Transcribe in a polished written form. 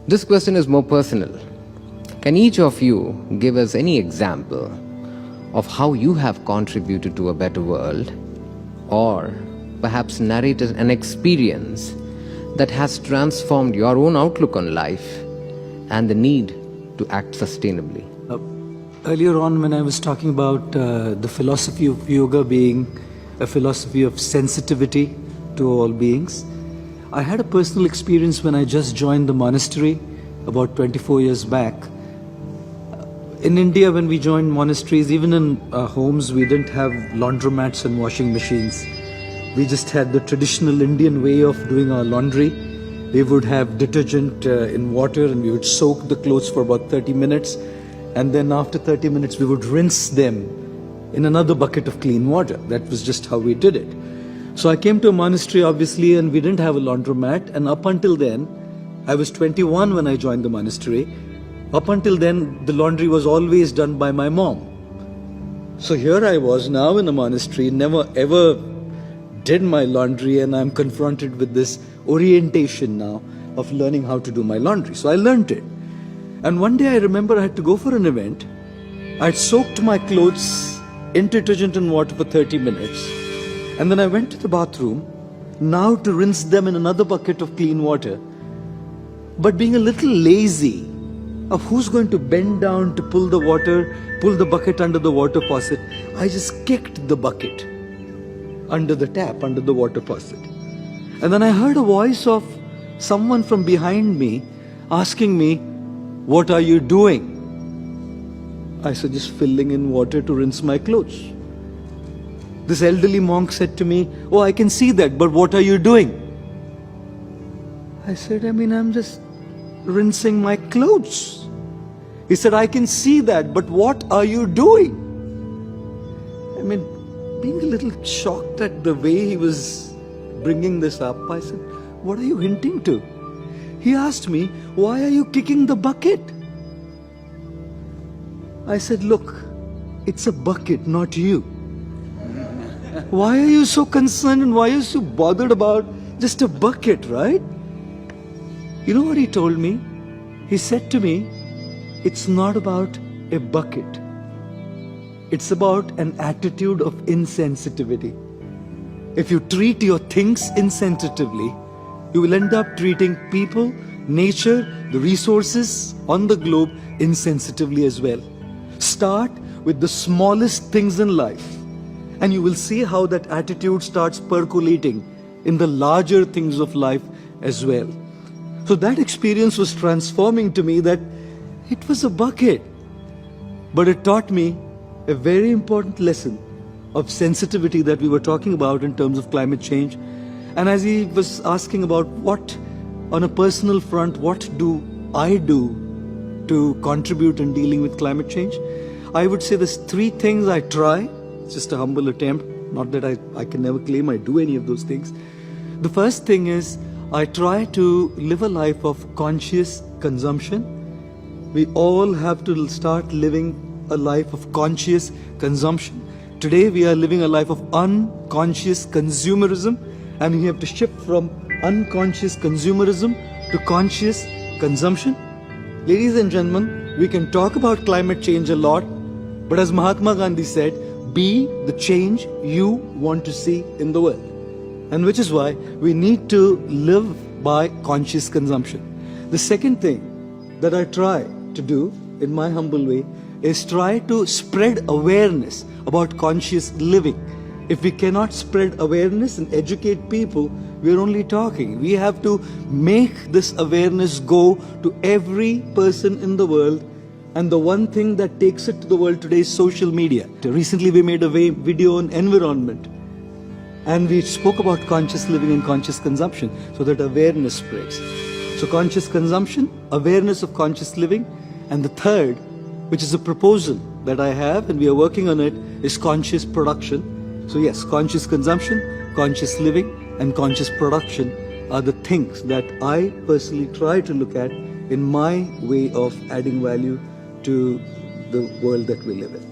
This question is more personal. Can each of you give us any example of how you have contributed to a better world, or perhaps narrate an experience that has transformed your own outlook on life and the need to act sustainably? Earlier on, when I was talking about the philosophy of yoga being a philosophy of sensitivity to all beings, I had a personal experience when I just joined the monastery about 24 years back. In India, when we joined monasteries, even in our homes, we didn't have laundromats and washing machines. We just had the traditional Indian way of doing our laundry. We would have detergent in water, and we would soak the clothes for about 30 minutes. And then after 30 minutes, we would rinse them in another bucket of clean water. That was just how we did it. So I came to a monastery, obviously, and we didn't have a laundromat. And up until then, I was 21 when I joined the monastery. Up until then, the laundry was always done by my mom. So here I was now in a monastery, never ever did my laundry, and I'm confronted with this orientation now of learning how to do my laundry. So I learned it. And one day I remember I had to go for an event. I'd soaked my clothes in detergent and water for 30 minutes. And then I went to the bathroom, now to rinse them in another bucket of clean water. But being a little lazy of who's going to bend down to pull the bucket under the water faucet, I just kicked the bucket under the tap, under the water faucet. And then I heard a voice of someone from behind me asking me, "What are you doing?" I said, "Just filling in water to rinse my clothes." This elderly monk said to me, "Oh, I can see that, but what are you doing?" I said, I'm just rinsing my clothes." He said, "I can see that, but what are you doing?" Being a little shocked at the way he was bringing this up, I said, "What are you hinting to?" He asked me, "Why are you kicking the bucket?" I said, "Look, it's a bucket, not you. Why are you so concerned and why are you so bothered about just a bucket, right?" You know what he told me? He said to me, "It's not about a bucket. It's about an attitude of insensitivity. If you treat your things insensitively, you will end up treating people, nature, the resources on the globe insensitively as well. Start with the smallest things in life, and you will see how that attitude starts percolating in the larger things of life as well." So that experience was transforming to me, that it was a bucket, but it taught me a very important lesson of sensitivity that we were talking about in terms of climate change. And as he was asking about what, on a personal front, what do I do to contribute in dealing with climate change, I would say there's three things I try. It's just a humble attempt, not that I can never claim I do any of those things. The first thing is, I try to live a life of conscious consumption. We all have to start living a life of conscious consumption. Today we are living a life of unconscious consumerism, and we have to shift from unconscious consumerism to conscious consumption. Ladies and gentlemen, we can talk about climate change a lot, but as Mahatma Gandhi said, be the change you want to see in the world. And which is why we need to live by conscious consumption. The second thing that I try to do in my humble way is try to spread awareness about conscious living. If we cannot spread awareness and educate people, we're only talking. We have to make this awareness go to every person in the world. And the one thing that takes it to the world today is social media. Recently we made a video on environment, and we spoke about conscious living and conscious consumption so that awareness spreads. So conscious consumption, awareness of conscious living, and the third, which is a proposal that I have and we are working on it, is conscious production. So yes, conscious consumption, conscious living, and conscious production are the things that I personally try to look at in my way of adding value to the world that we live in.